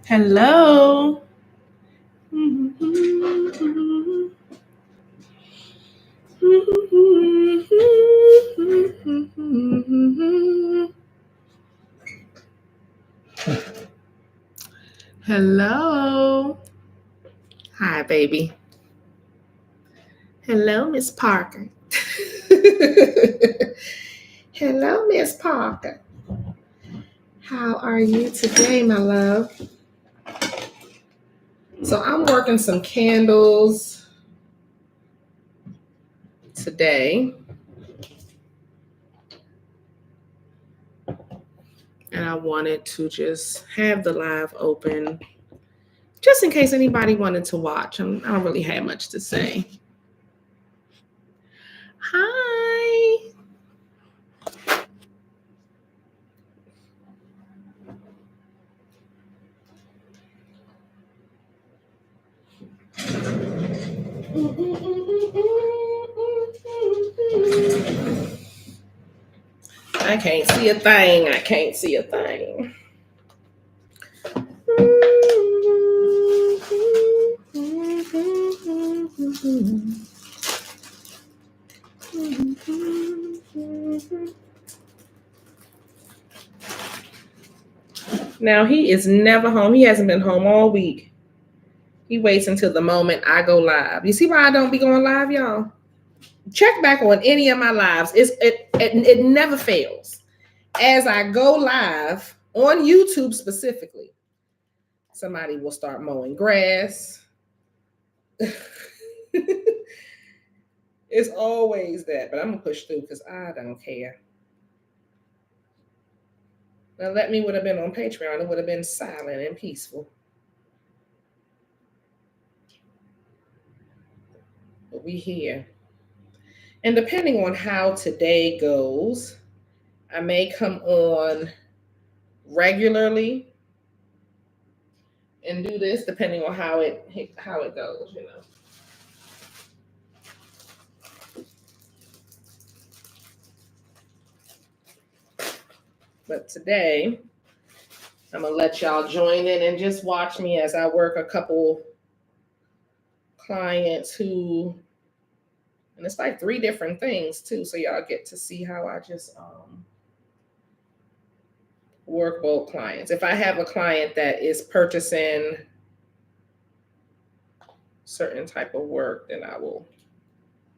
Hello. Hello. Hi, baby. Hello, Miss Parker. Hello, Miss Parker. How are you today, my love? So I'm working some candles today. And I wanted to just have the live open just in case anybody wanted to watch. I don't really have much to say. Hi. I can't see a thing. I can't see a thing. Now, he is never home. He hasn't been home all week. He waits until the moment I go live. You see why I don't be going live, y'all? Check back on any of my lives. It never fails. As I go live on YouTube specifically, somebody will start mowing grass. It's always that, but I'm gonna push through because I don't care. Now, let me would have been on Patreon. It would have been silent and peaceful. But we here. And depending on how today goes, I may come on regularly and do this depending on how it goes, you know. But today, I'm gonna let y'all join in and just watch me as I work a couple clients who, and it's like 3 different things too, so y'all get to see how I just work both clients. If I have a client that is purchasing certain type of work, then I will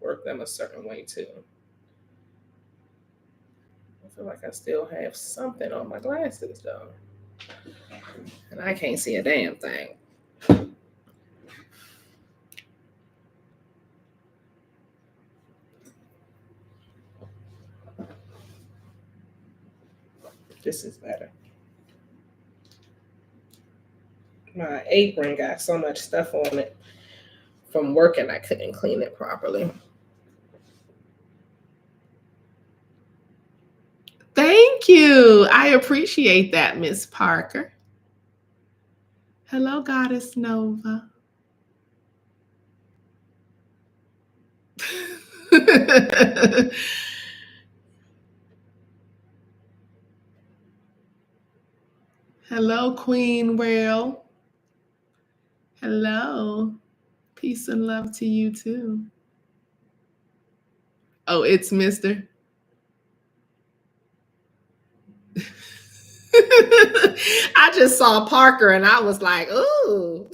work them a certain way too. I feel like I still have something on my glasses though, and I can't see a damn thing. This is better. My apron got so much stuff on it from working, I couldn't clean it properly. Thank you. I appreciate that, Miss Parker. Hello, Goddess Nova. Hello, Queen Whale. Hello. Peace and love to you too. Oh, it's Mr. I just saw Parker and I was like, ooh.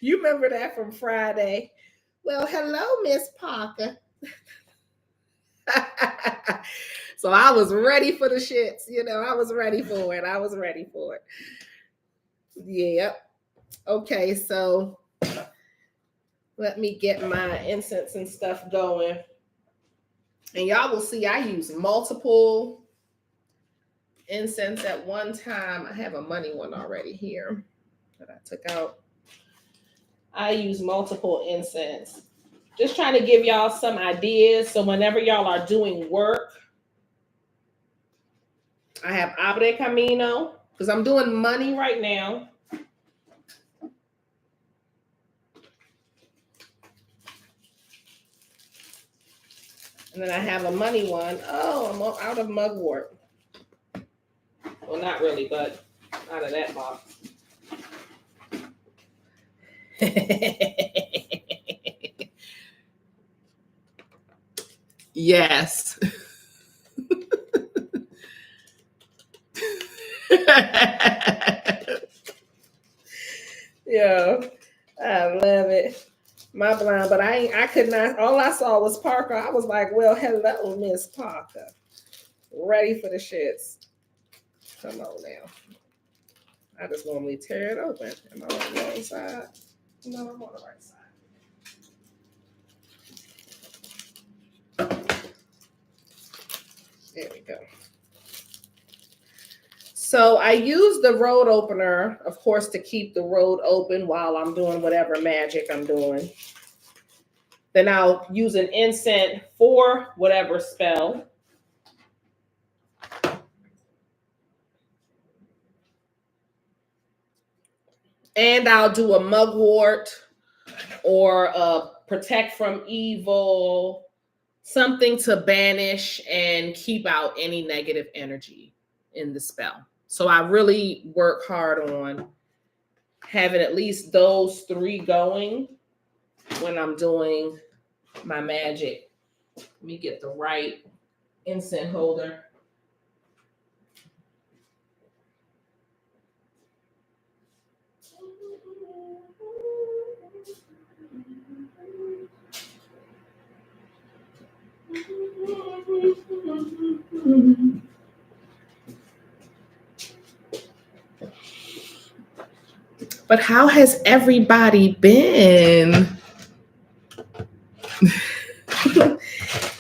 You remember that from Friday? Well, hello, Miss Parker. So I was ready for the shits. I was ready for it. Yep. Okay, so let me get my incense and stuff going. And y'all will see I use multiple incense at one time. I have a money one already here that I took out. I use multiple incense. Just trying to give y'all some ideas. So whenever y'all are doing work, I have Abre Camino because I'm doing money right now. And then I have a money one. Oh, I'm out of mugwort. Well, not really, but out of that box. Yes. Yeah, I love it. My blind, but I could not. All I saw was Parker. I was like, well, hello, Miss Parker. Ready for the shits. Come on now. I just normally tear it open. Am I on the wrong side? No, I'm on the right side. There we go. So I use the road opener, of course, to keep the road open while I'm doing whatever magic I'm doing. Then I'll use an incense for whatever spell. And I'll do a mugwort or a protect from evil, something to banish and keep out any negative energy in the spell. So I really work hard on having at least those three going when I'm doing my magic. Let me get the right incense holder. But how has everybody been?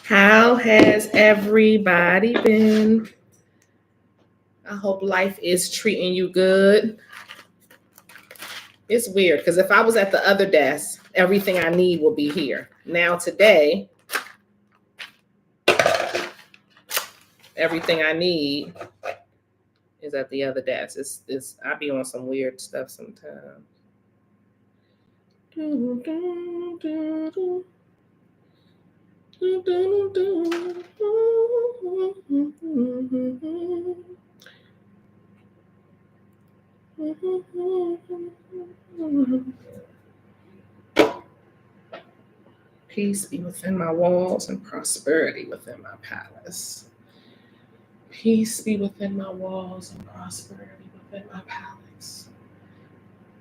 How has everybody been? I hope life is treating you good. It's weird because if I was at the other desk, everything I need will be here. Now today, everything I need is at the other desk. It's I be on some weird stuff sometimes. Peace be within my walls and prosperity within my palace. Peace be within my walls and prosperity within my palace.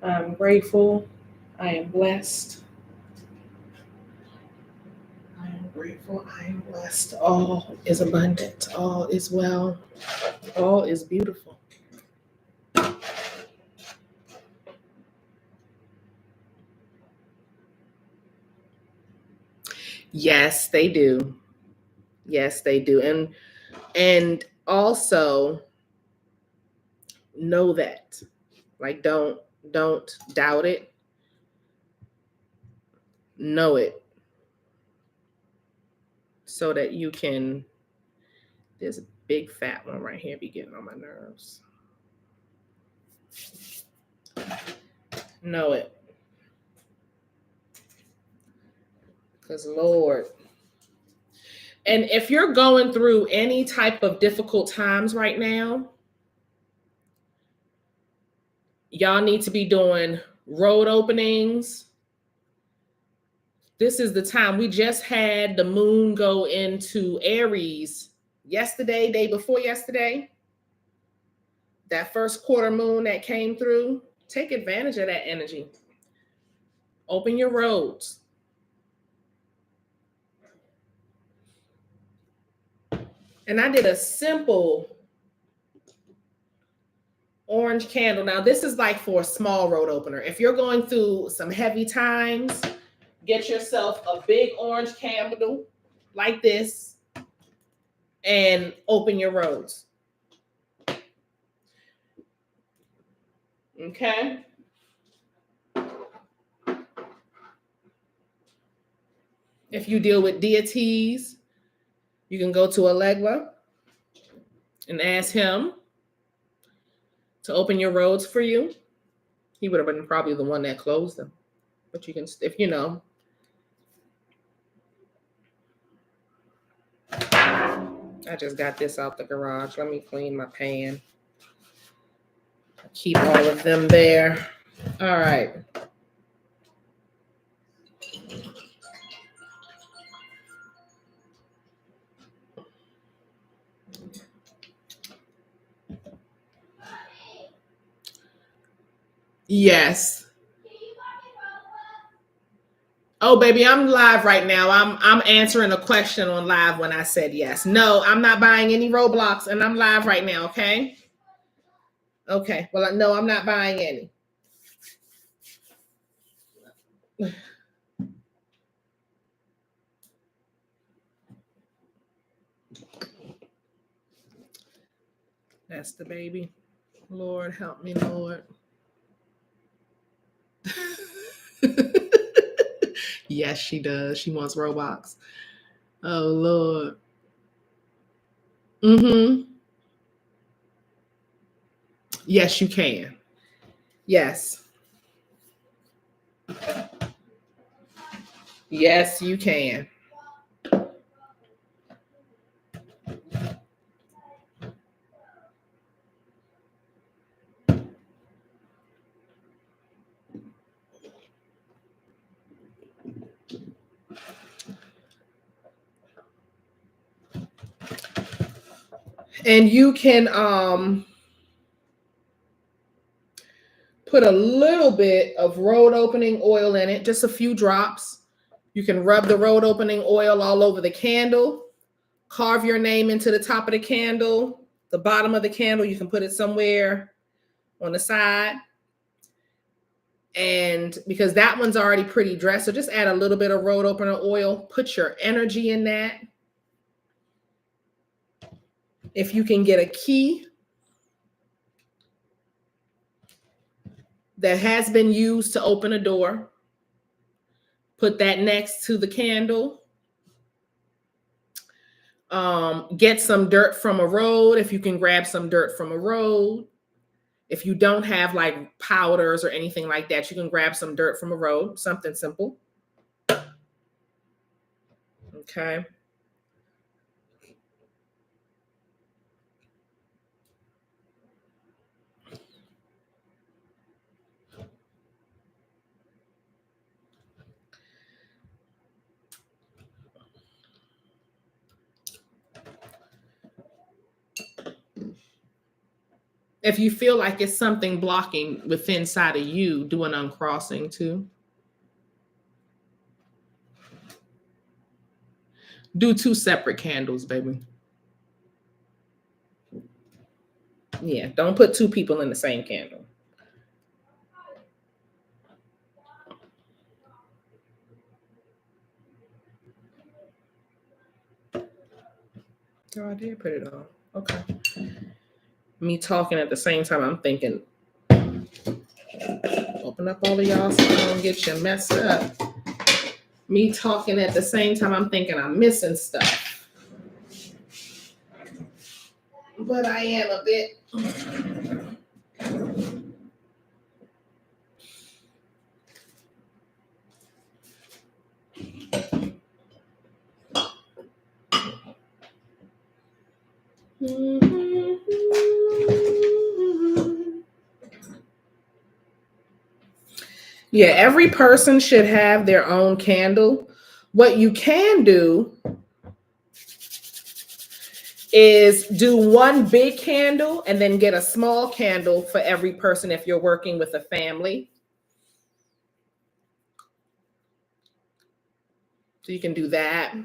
I am grateful. I am blessed. I am grateful. I am blessed. All is abundant. All is well. All is beautiful. Yes, they do. Yes, they do. And also know that. Like don't doubt it. Know it. So that you can big fat one right here be getting on my nerves. Know it. Because Lord. And if you're going through any type of difficult times right now, y'all need to be doing road openings. This is the time. We just had the moon go into Aries yesterday, day before yesterday. That first quarter moon that came through. Take advantage of that energy. Open your roads. And I did a simple orange candle. Now, this is like for a small road opener. If you're going through some heavy times, get yourself a big orange candle like this and open your roads. Okay? If you deal with deities, you can go to Alegua and ask him to open your roads for you. He would have been probably the one that closed them. But you can, if you know. I just got this out the garage. Let me clean my pan. Keep all of them there. All right. Yes. Oh, baby, I'm live right now. I'm answering a question on live when I said yes. No, I'm not buying any Roblox, and I'm live right now, okay? Okay. Well, no, I'm not buying any. That's the baby. Lord, help me, Lord. Yes, she does. She wants Roblox. Oh, Lord. Mm-hmm. Yes, you can. Yes. Yes, you can. And you can put a little bit of road opening oil in it, just a few drops. You can rub the road opening oil all over the candle. Carve your name into the top of the candle. The bottom of the candle, you can put it somewhere on the side. And because that one's already pretty dressed, so just add a little bit of road opener oil. Put your energy in that. If you can get a key that has been used to open a door, put that next to the candle. Get some dirt from a road. If you can grab some dirt from a road. If you don't have like powders or anything like that, you can grab some dirt from a road, something simple. Okay. If you feel like it's something blocking within inside of you, do an uncrossing too. Do 2 separate candles, baby. Yeah, don't put 2 people in the same candle. Oh, I did put it on. Okay. Me talking at the same time, I'm thinking, open up all of y'all so I don't get you messed up. Me talking at the same time, I'm thinking I'm missing stuff. but I am a bit. Yeah, every person should have their own candle. What you can do is do one big candle and then get a small candle for every person if you're working with a family. So you can do that.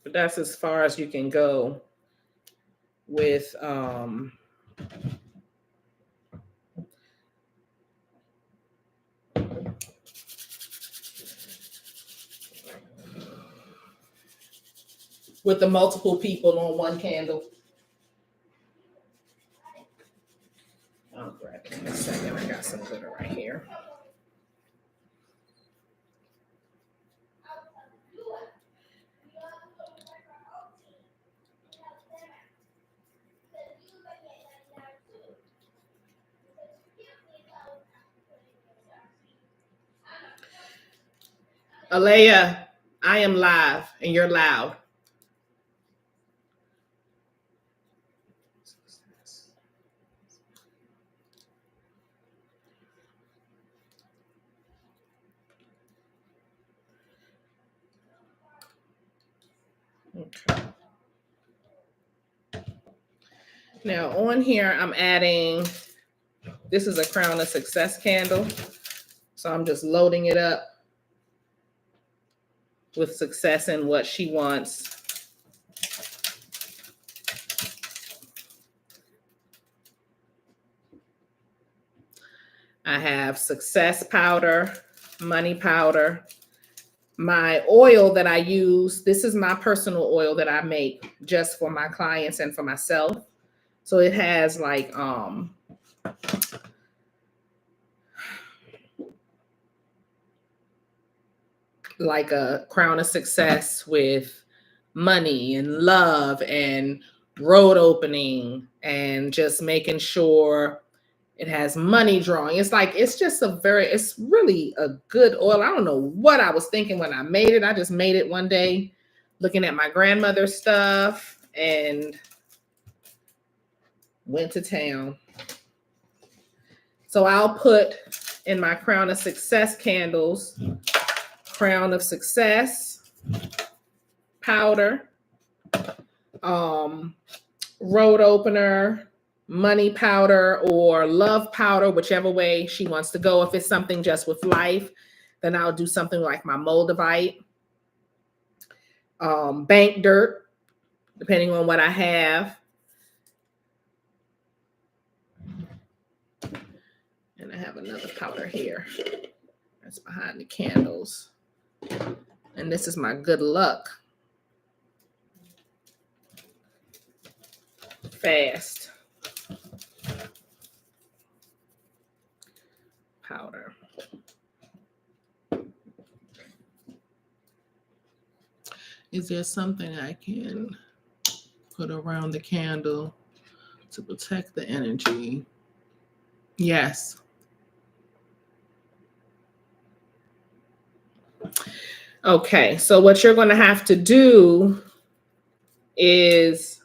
But that's as far as you can go with with the multiple people on one candle. I'll grab it in a second. I got some glitter right here. Alea, I am live and you're loud. Okay. Now on here, I'm adding, this is a Crown of Success candle. So I'm just loading it up with success and what she wants. I have success powder, money powder. My oil that I use, this is my personal oil that I make just for my clients and for myself. So it has like a crown of success with money and love and road opening and just making sure it has money drawing. It's like, it's just it's really a good oil. I don't know what I was thinking when I made it. I just made it one day looking at my grandmother's stuff and went to town. So I'll put in my Crown of Success candles, Crown of Success powder, road opener, money powder, or love powder, whichever way she wants to go. If it's something just with life, then I'll do something like my Moldavite, bank dirt, depending on what I have. And I have another powder here. That's behind the candles. And this is my good luck. Fast powder. Is there something I can put around the candle to protect the energy? Yes. Okay, so what you're going to have to do is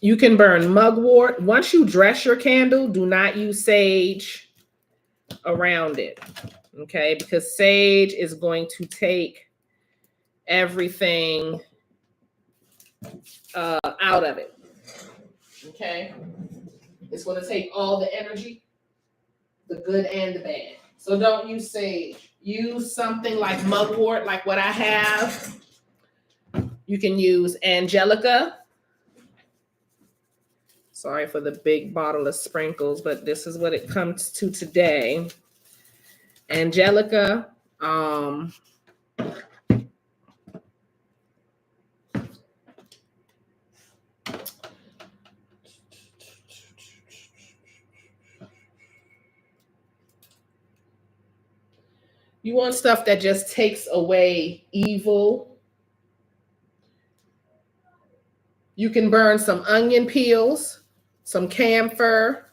you can burn mugwort. Once you dress your candle, do not use sage around it, okay? Because sage is going to take everything out of it, okay? It's going to take all the energy, the good and the bad. So don't use sage. Use something like mugwort, like what I have. You can use angelica. Sorry for the big bottle of sprinkles, but this is what it comes to today. Angelica. You want stuff that just takes away evil. You can burn some onion peels, some camphor,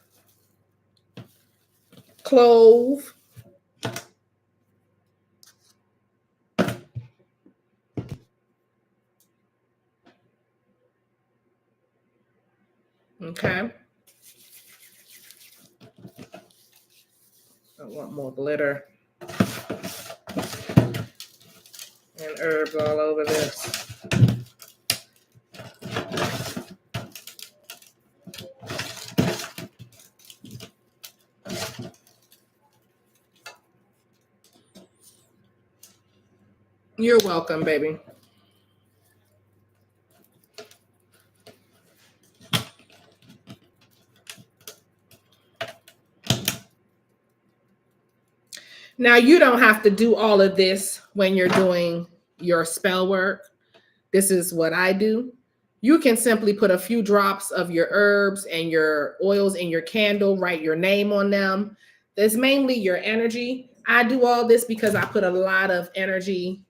clove. Okay. I want more glitter and herbs all over this. You're welcome, baby. Now, you don't have to do all of this when you're doing your spell work. This is what I do. You can simply put a few drops of your herbs and your oils in your candle, write your name on them. That's mainly your energy. I do all this because I put a lot of energy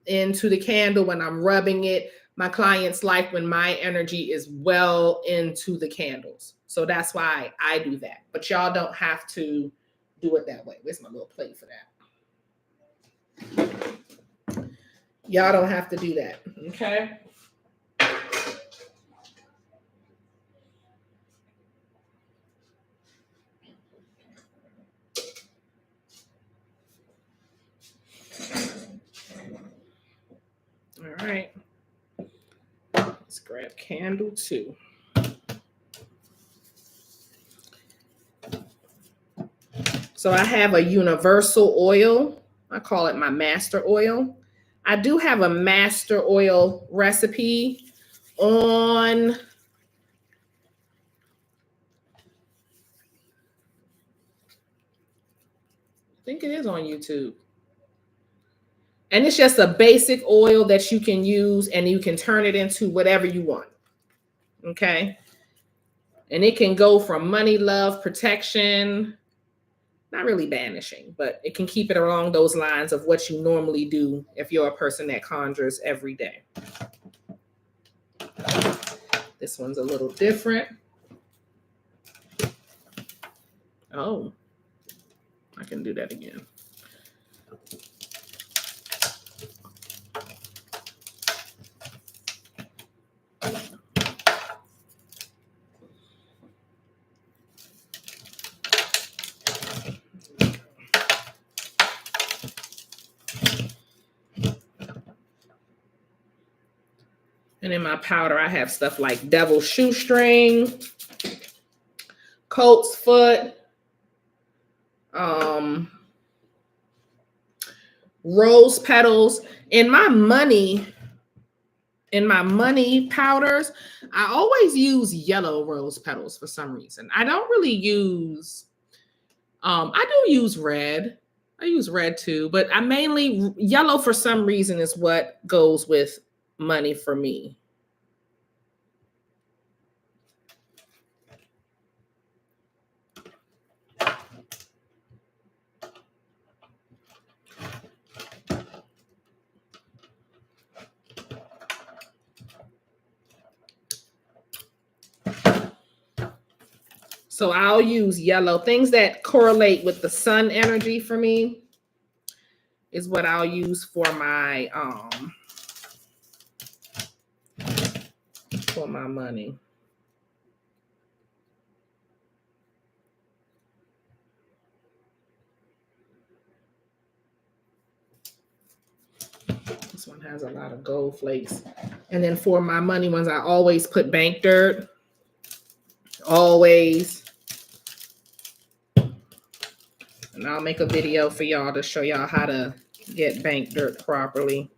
into the candle when I'm rubbing it. My clients like when my energy is well into the candles. So that's why I do that. But y'all don't have to do it that way. Where's my little plate for that? Y'all don't have to do that. Okay. All right. Let's grab candle 2. So I have a universal oil. I call it my master oil. I do have a master oil recipe on I think it is on YouTube. And it's just a basic oil that you can use and you can turn it into whatever you want. Okay. And it can go from money, love, protection, not really banishing, but it can keep it along those lines of what you normally do if you're a person that conjures every day. This one's a little different. Oh, I can do that again. And in my powder, I have stuff like devil's shoestring, colt's foot, rose petals. In my money powders, I always use yellow rose petals for some reason. I don't really use, I do use red. I use red too, but I mainly, yellow for some reason is what goes with money for me. So I'll use yellow. Things that correlate with the sun energy for me is what I'll use for my money. This one has a lot of gold flakes. And then for my money ones, I always put bank dirt. Always. And I'll make a video for y'all to show y'all how to get bank dirt properly.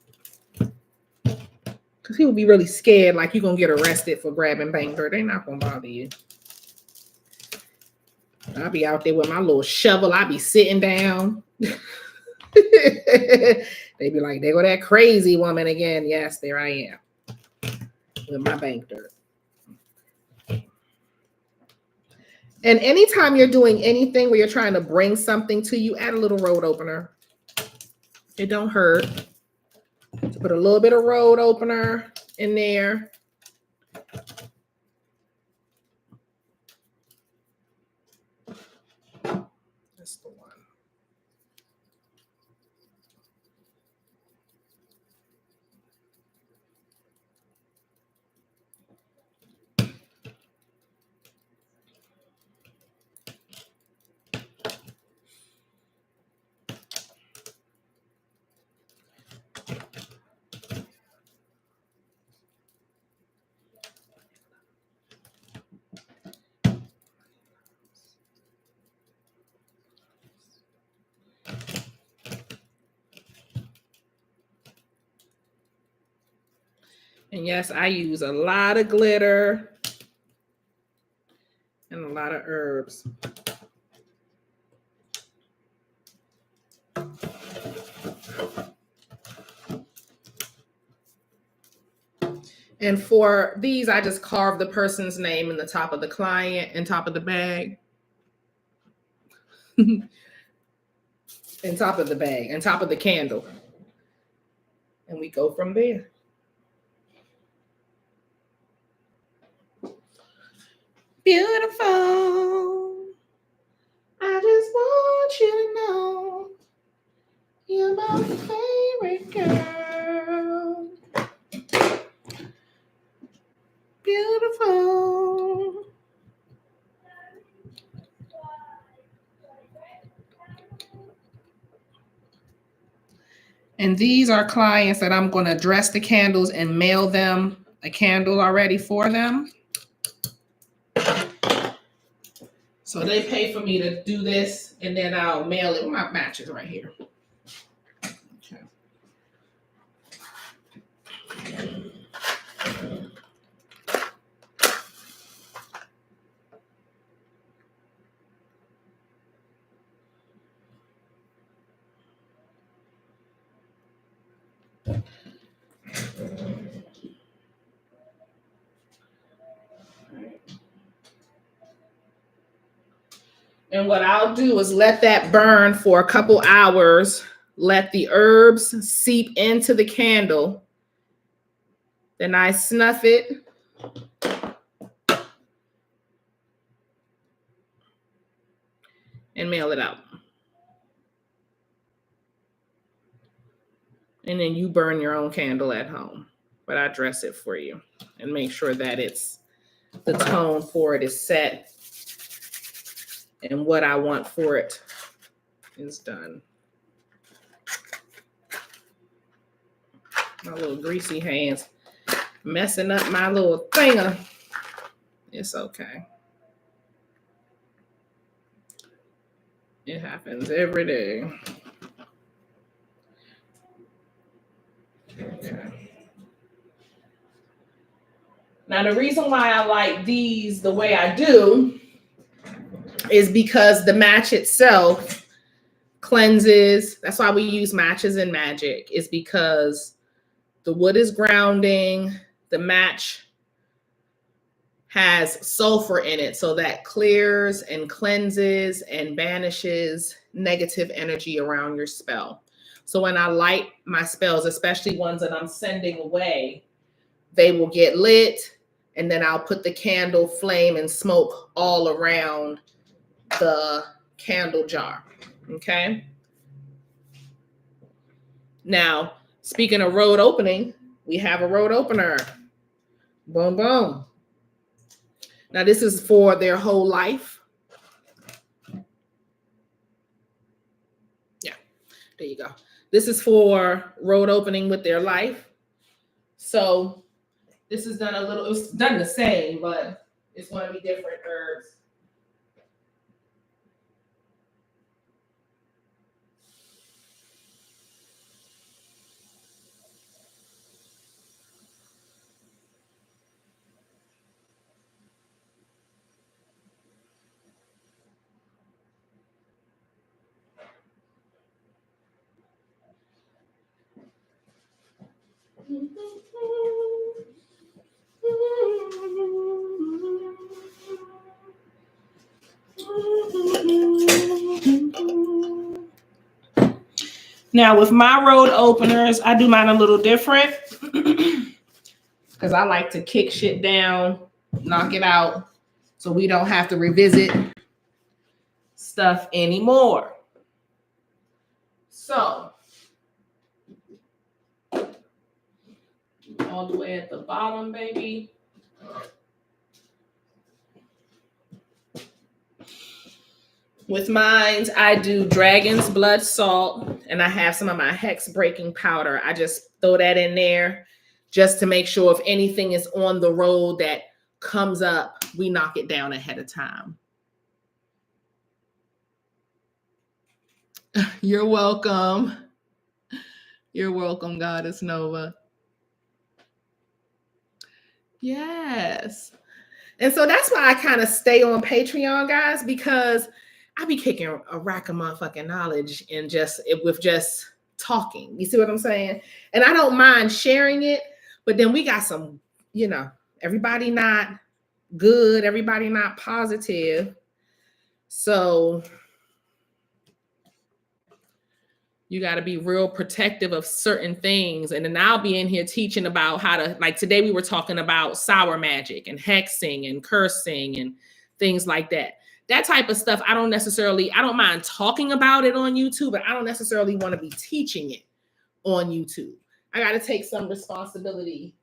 Because people be really scared, like you're going to get arrested for grabbing bank dirt. They're not going to bother you. I'll be out there with my little shovel. I'll be sitting down. They be like, there go that crazy woman again. Yes, there I am with my bank dirt. And anytime you're doing anything where you're trying to bring something to you, add a little road opener. It don't hurt to put a little bit of road opener in there. That's the one. And yes, I use a lot of glitter and a lot of herbs. And for these, I just carve the person's name in the top of the client and top of the bag. And top of the bag and top of the candle. And we go from there. Beautiful. I just want you to know you're my favorite girl. Beautiful. And these are clients that I'm going to dress the candles and mail them a candle already for them. So they pay for me to do this, and then I'll mail it. My matches right here. Okay. And what I'll do is let that burn for a couple hours. Let the herbs seep into the candle. Then I snuff it. And mail it out. And then you burn your own candle at home. But I dress it for you and make sure that it's the tone for it is set. And what I want for it is done. My little greasy hands messing up my little thinger. It's okay. It happens every day. Okay. Now, the reason why I like these the way I do is because the match itself cleanses. That's why we use matches in magic, is because the wood is grounding. The match has sulfur in it, so that clears and cleanses and banishes negative energy around your spell. So when I light my spells, especially ones that I'm sending away, they will get lit, and then I'll put the candle flame and smoke all around the candle jar. Okay. Now, speaking of road opening, we have a road opener. Boom, boom. Now, this is for their whole life. Yeah, there you go. This is for road opening with their life. So this is done it's done the same, but it's going to be different herbs. Now with my road openers, I do mine a little different because I like to kick shit down, knock it out, so we don't have to revisit stuff anymore. So all the way at the bottom, baby. With mine, I do Dragon's Blood Salt, and I have some of my Hex Breaking Powder. I just throw that in there just to make sure if anything is on the road that comes up, we knock it down ahead of time. You're welcome. You're welcome, Goddess Nova. Yes. And so that's why I kind of stay on Patreon, guys, because I be kicking a rack of motherfucking knowledge and just talking. You see what I'm saying? And I don't mind sharing it, but then we got some, everybody not good, everybody not positive. So you got to be real protective of certain things. And then I'll be in here teaching about how to, like today we were talking about sour magic and hexing and cursing and things like that. That type of stuff, I don't mind talking about it on YouTube, but I don't necessarily want to be teaching it on YouTube. I got to take some responsibility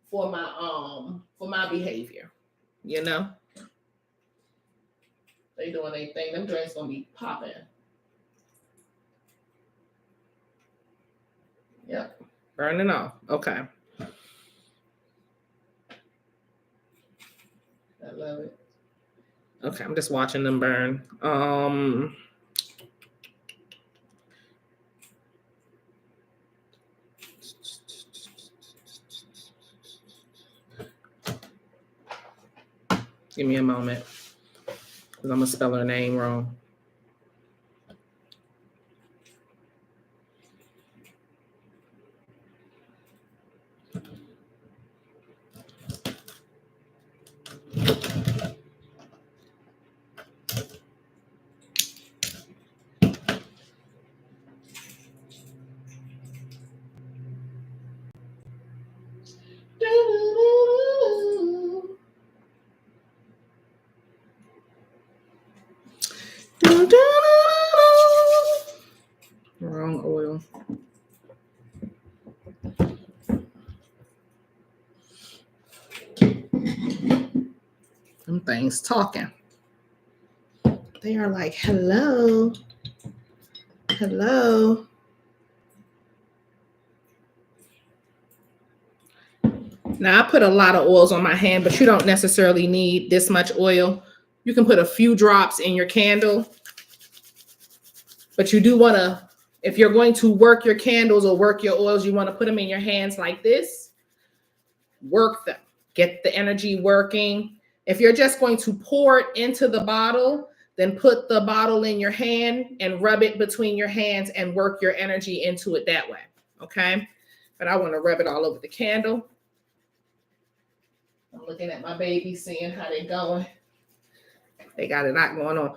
for my behavior, They doing their thing. Them drinks gonna be popping. Yep, burning off. Okay. I love it. Okay, I'm just watching them burn. Give me a moment, because I'm gonna spell her name wrong. Wrong oil. Them things talking. They are like, hello. Hello. Now, I put a lot of oils on my hand, but you don't necessarily need this much oil. You can put a few drops in your candle. But you do want to, if you're going to work your candles or work your oils, you want to put them in your hands like this. Work them. Get the energy working. If you're just going to pour it into the bottle, then put the bottle in your hand and rub it between your hands and work your energy into it that way. Okay? But I want to rub it all over the candle. I'm looking at my baby, seeing how they're going. They got a lot going on.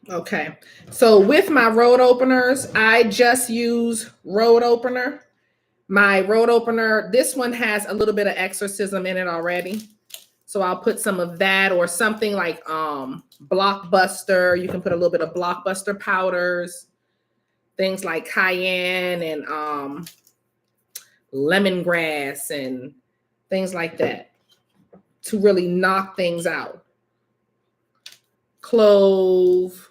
Okay, so with my road openers, I just use road opener. My road opener, this one has a little bit of exorcism in it already. So I'll put some of that or something like Blockbuster. You can put a little bit of Blockbuster powders, things like cayenne and lemongrass and things like that to really knock things out. Clove.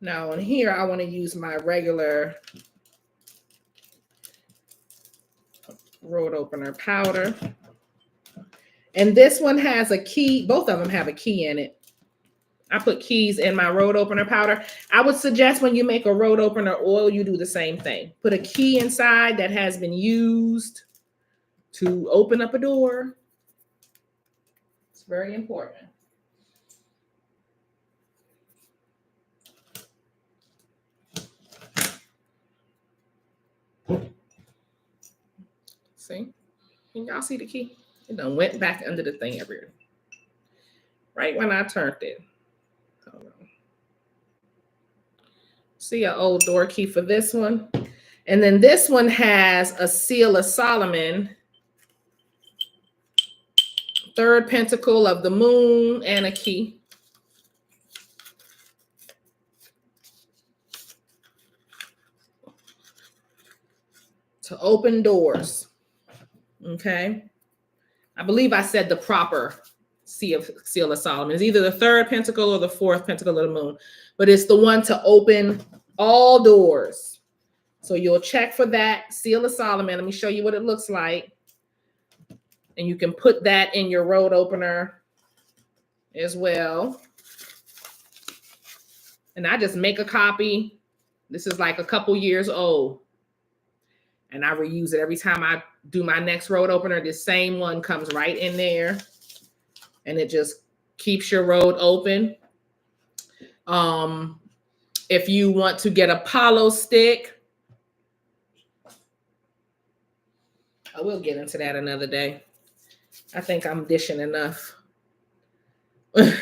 Now in here, I want to use my regular road opener powder. And this one has a key. Both of them have a key in it. I put keys in my road opener powder. I would suggest when you make a road opener oil, you do the same thing. Put a key inside that has been used to open up a door. It's very important. See? Can y'all see the key? It done went back under the thing everywhere. Right when I turned it. Hold on. See an old door key for this one. And then this one has a seal of Solomon, third pentacle of the moon, and a key. To open doors. Okay. I believe I said the proper seal of Solomon. It's either the third pentacle or the fourth pentacle of the moon, but it's the one to open all doors. So you'll check for that seal of Solomon. Let me show you what it looks like. And you can put that in your road opener as well. And I just make a copy. This is like a couple years old. And I reuse it every time I do my next road opener. This same one comes right in there. And it just keeps your road open. If you want to get a Apollo stick, I will get into that another day. I think I'm dishing enough. I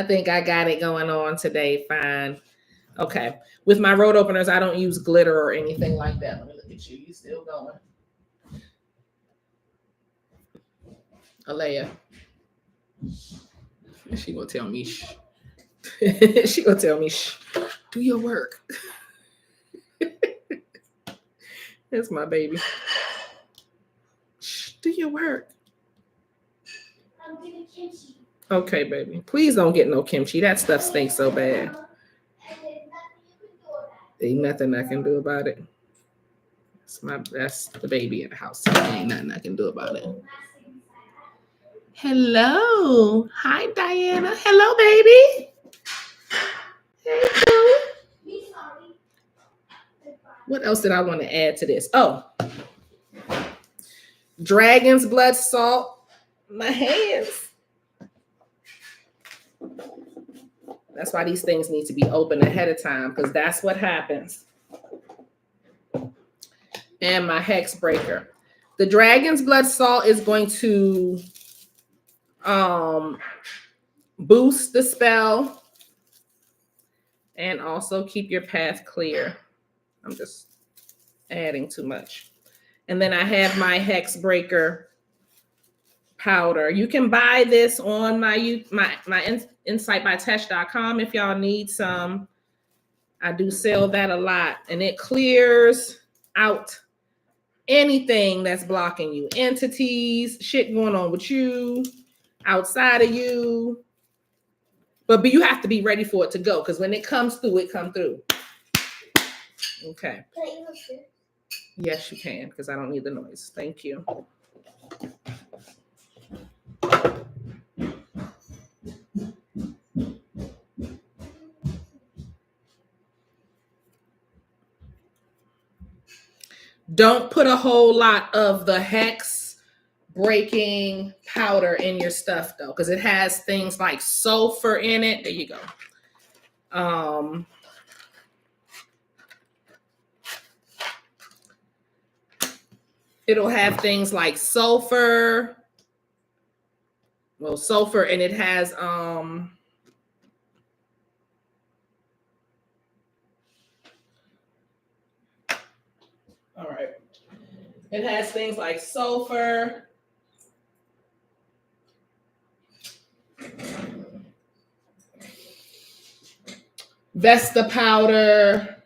think I got it going on today. Fine. Okay. With my road openers, I don't use glitter or anything like that. Let me look at you. You still going. Alea. She gonna tell me shh. She gonna tell me shh. Do your work. That's my baby. Shh, do your work. I'm getting kimchi. Okay, baby. Please don't get no kimchi. That stuff stinks so bad. Ain't nothing I can do about it. That's the baby in the house. So ain't nothing I can do about it. Hello. Hi, Diana. Hello, baby. Hello. What else did I want to add to this? Oh, dragon's blood salt. My hands. That's why these things need to be open ahead of time, because that's what happens. And my hex breaker. The dragon's blood salt is going to boost the spell and also keep your path clear. I'm just adding too much. And then I have my hex breaker powder. You can buy this on my insightbytesh.com if y'all need some. I do sell that a lot, and it clears out anything that's blocking you, entities, shit going on with you, outside of you. But you have to be ready for it to go, because when it comes through, it comes through. Okay. Can I use this? Yes, you can, because I don't need the noise. Thank you. Don't put a whole lot of the hex breaking powder in your stuff, though, because it has things like sulfur in it. There you go. It'll have things like sulfur. Well, sulfur, and it has all right. It has things like sulfur. Vesta powder.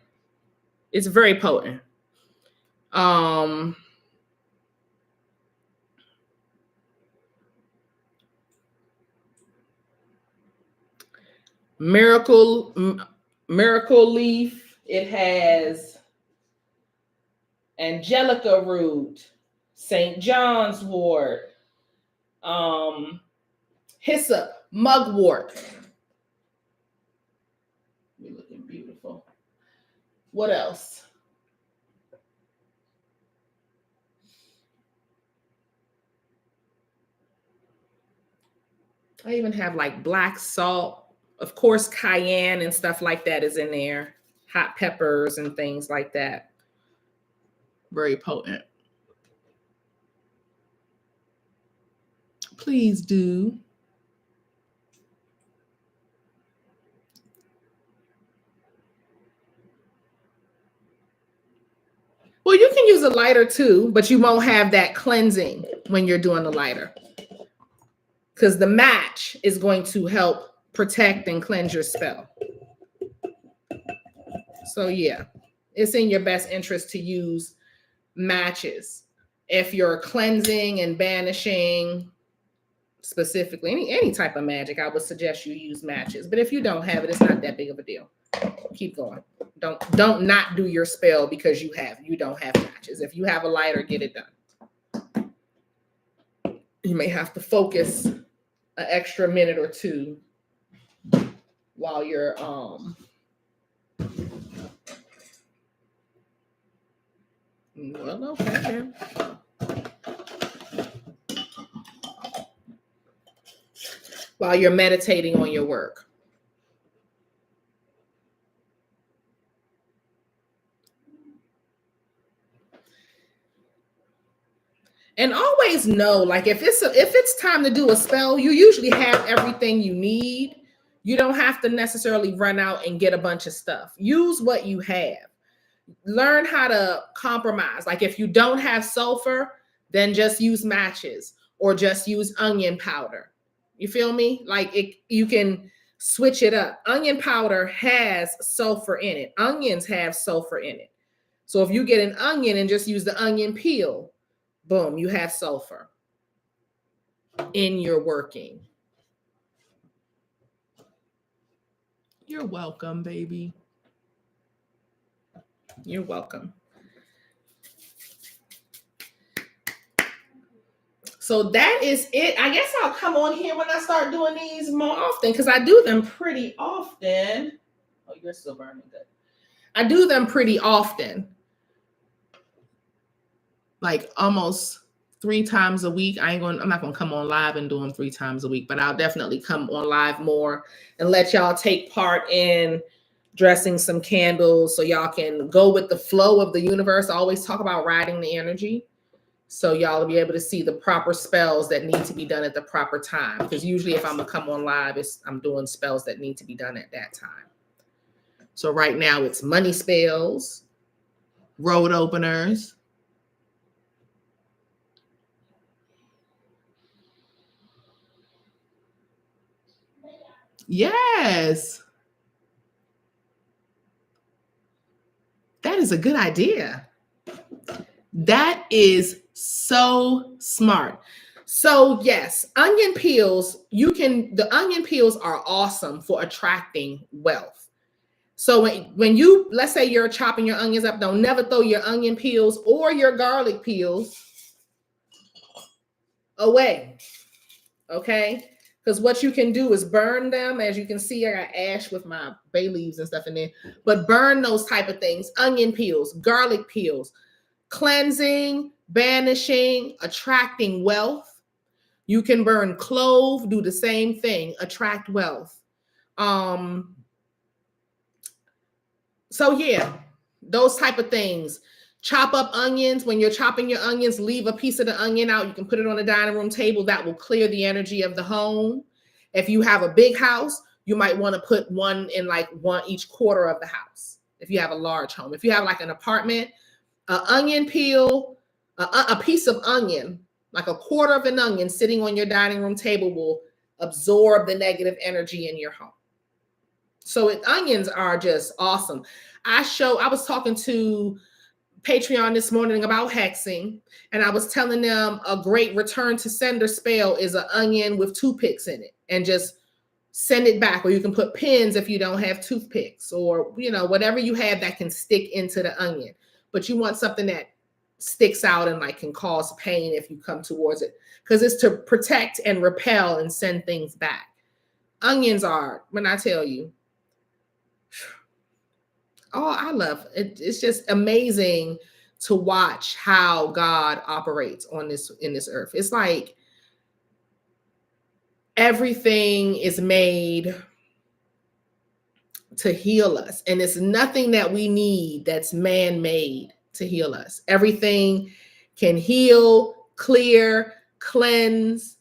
It's very potent. Miracle leaf. It has angelica root, St. John's wort, hyssop, mugwort. You're looking beautiful. What else? I even have like black salt. Of course, cayenne and stuff like that is in there. Hot peppers and things like that. Very potent. Please do. Well, you can use a lighter too, but you won't have that cleansing when you're doing the lighter, because the match is going to help protect and cleanse your spell. So yeah, it's in your best interest to use matches. If you're cleansing and banishing specifically any type of magic, I would suggest you use matches. But if you don't have it, it's not that big of a deal. Keep going. Don't not do your spell because you don't have matches. If you have a lighter, get it done. You may have to focus an extra minute or two while you're well, okay. While you're meditating on your work. And always know, like if it's time to do a spell, you usually have everything you need. You don't have to necessarily run out and get a bunch of stuff. Use what you have. Learn how to compromise. Like if you don't have sulfur, then just use matches or just use onion powder. You feel me? Like you can switch it up. Onion powder has sulfur in it. Onions have sulfur in it. So if you get an onion and just use the onion peel, boom, you have sulfur in your working. You're welcome, baby. You're welcome. So that is it. I guess I'll come on here when I start doing these more often because I do them pretty often. Oh, you're still burning good. I do them pretty often. Like almost 3 times a week. I'm not gonna come on live and do them 3 times a week, but I'll definitely come on live more and let y'all take part in dressing some candles so y'all can go with the flow of the universe. I always talk about riding the energy. So y'all will be able to see the proper spells that need to be done at the proper time. Because usually if I'm gonna come on live, I'm doing spells that need to be done at that time. So right now it's money spells, road openers, yes. That is a good idea. That is so smart. So yes, onion peels, the onion peels are awesome for attracting wealth. So when you, let's say you're chopping your onions up, don't never throw your onion peels or your garlic peels away. Okay? Because what you can do is burn them. As you can see, I got ash with my bay leaves and stuff in there. But burn those type of things. Onion peels, garlic peels, cleansing, banishing, attracting wealth. You can burn clove, do the same thing, attract wealth. So yeah, those type of things. Chop up onions. When you're chopping your onions, leave a piece of the onion out. You can put it on the dining room table. That will clear the energy of the home. If you have a big house, you might want to put one in like one each quarter of the house. If you have a large home. If you have like an apartment, an onion peel, a piece of onion, like a quarter of an onion sitting on your dining room table will absorb the negative energy in your home. So onions are just awesome. I was talking to Patreon this morning about hexing, and I was telling them a great return to sender spell is an onion with toothpicks in it, and just send it back. Or you can put pins if you don't have toothpicks, or whatever you have that can stick into the onion. But you want something that sticks out and like can cause pain if you come towards it, because it's to protect and repel and send things back. Onions are, when I tell you, oh, I love it. It's just amazing to watch how God operates on this in this earth. It's like everything is made to heal us, and it's nothing that we need that's man-made to heal us. Everything can heal, clear, cleanse,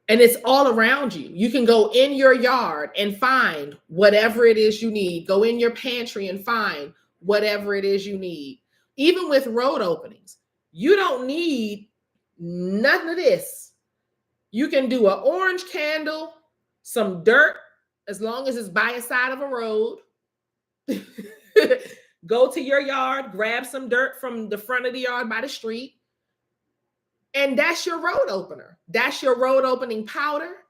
and it's all around you. You can go in your yard and find whatever it is you need. Go in your pantry and find whatever it is you need. Even with road openings, you don't need none of this. You can do an orange candle, some dirt, as long as it's by the side of a road. Go to your yard, grab some dirt from the front of the yard by the street, and that's your road opener. That's your road opening powder.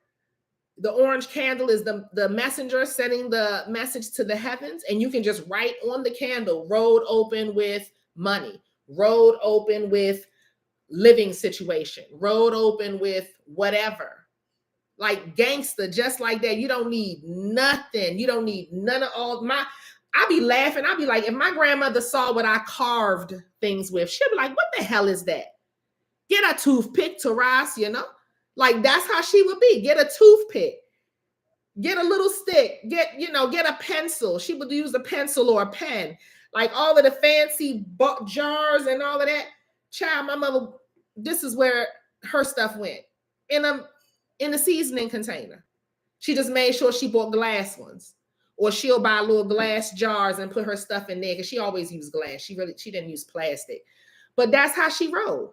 The orange candle is the messenger sending the message to the heavens, and you can just write on the candle, road open with money, road open with living situation, road open with whatever. Like gangster, just like that. You don't need nothing. You don't need none of all my. I be laughing. I be like, if my grandmother saw what I carved things with, she'll be like, what the hell is that? Get a toothpick, Taras, you know? Like that's how she would be. Get a toothpick. Get a little stick. Get a pencil. She would use a pencil or a pen. Like all of the fancy jars and all of that. Child, my mother, this is where her stuff went. In a seasoning container. She just made sure she bought glass ones. Or she'll buy little glass jars and put her stuff in there, because she always used glass. She didn't use plastic. But that's how she rolled.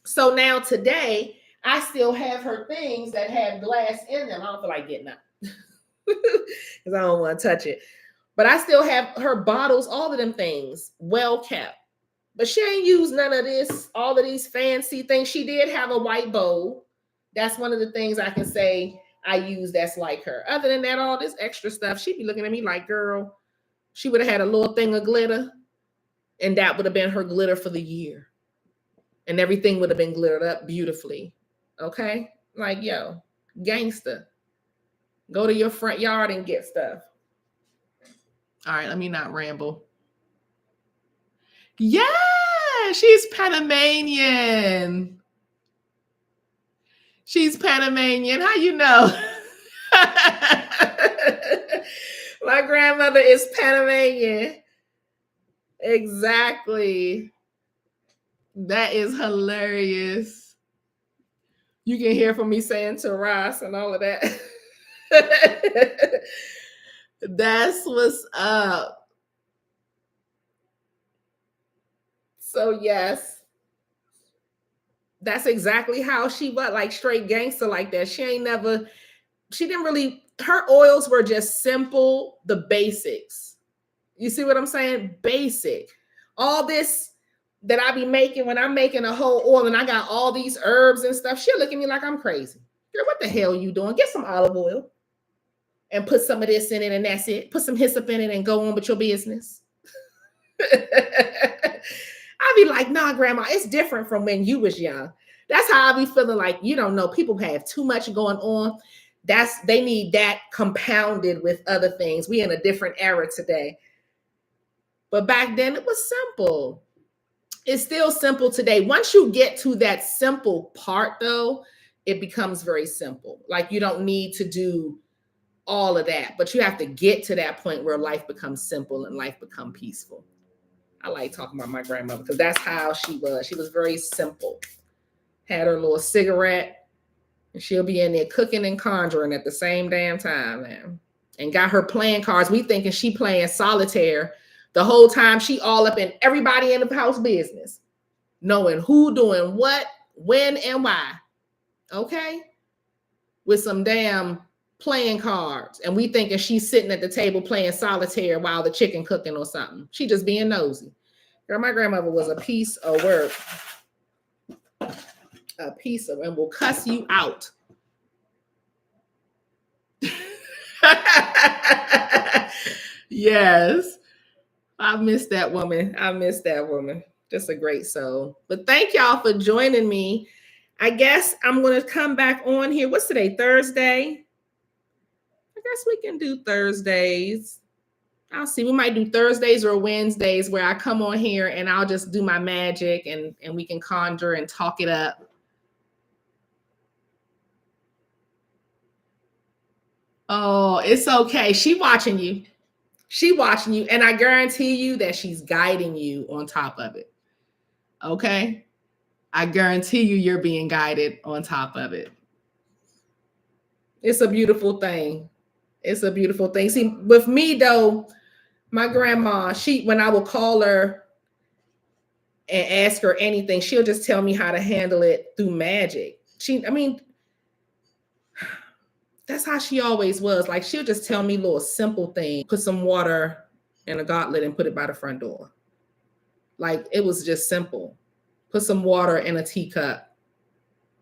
So now today, I still have her things that have glass in them. I don't feel like getting up because I don't want to touch it. But I still have her bottles, all of them things, well kept. But she ain't used none of this, all of these fancy things. She did have a white bowl. That's one of the things I can say I use that's like her. Other than that, all this extra stuff, she'd be looking at me like, girl, she would have had a little thing of glitter, and that would have been her glitter for the year. And everything would have been glittered up beautifully. Okay? Like, yo, gangster. Go to your front yard and get stuff. All right, let me not ramble. Yeah, she's Panamanian. She's Panamanian. How you know? My grandmother is Panamanian. Exactly. That is hilarious. You can hear from me saying Taras and all of that. That's what's up. So yes, that's exactly how she was, like straight gangster like that. She didn't really, her oils were just simple, the basics. You see what I'm saying? Basic. All this that I be making when I'm making a whole oil and I got all these herbs and stuff, she'll look at me like I'm crazy. Girl, what the hell are you doing? Get some olive oil and put some of this in it and that's it. Put some hyssop in it and go on with your business. I be like, nah, grandma, it's different from when you was young. That's how I be feeling like, you don't know, people have too much going on. They need that compounded with other things. We in a different era today. But back then it was simple. It's still simple today. Once you get to that simple part though, it becomes very simple. Like you don't need to do all of that, but you have to get to that point where life becomes simple and life becomes peaceful. I like talking about my grandmother because that's how she was. She was very simple. Had her little cigarette, and she'll be in there cooking and conjuring at the same damn time, man. And got her playing cards. We thinking she playing solitaire the whole time. She all up in everybody in the house business, knowing who doing what, when, and why. Okay, with some damn playing cards, and we thinking she's sitting at the table playing solitaire while the chicken cooking or something. She just being nosy. Girl, my grandmother was a piece of work. A piece of, and will cuss you out. Yes. I miss that woman. Just a great soul. But thank y'all for joining me. I guess I'm going to come back on here. What's today? Thursday? I guess we can do Thursdays. I'll see. We might do Thursdays or Wednesdays where I come on here and I'll just do my magic and we can conjure and talk it up. Oh, it's okay. She watching you. She watching you. And I guarantee you that she's guiding you on top of it. Okay? I guarantee you you're being guided on top of it. It's a beautiful thing. It's a beautiful thing. See, with me though, my grandma, when I will call her and ask her anything, she'll just tell me how to handle it through magic. That's how she always was. Like, she'll just tell me little simple things. Put some water in a goblet and put it by the front door. Like, it was just simple. Put some water in a teacup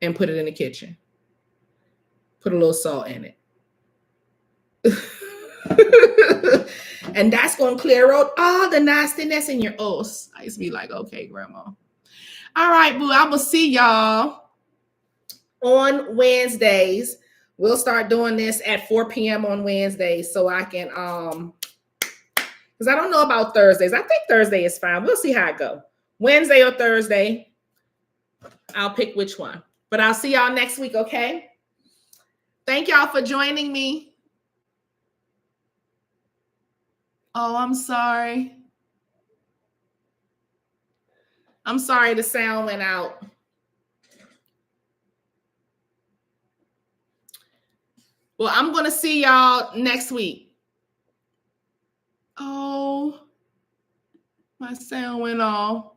and put it in the kitchen. Put a little salt in it. And that's going to clear out all the nastiness in your os. I used to be like, okay, grandma. All right, boo, I will see y'all on Wednesdays. We'll start doing this at 4 p.m. on Wednesdays so I can, because I don't know about Thursdays. I think Thursday is fine. We'll see how it goes. Wednesday or Thursday, I'll pick which one. But I'll see y'all next week, okay? Thank y'all for joining me. Oh, I'm sorry. I'm sorry the sound went out. Well, I'm going to see y'all next week. Oh, my sound went off.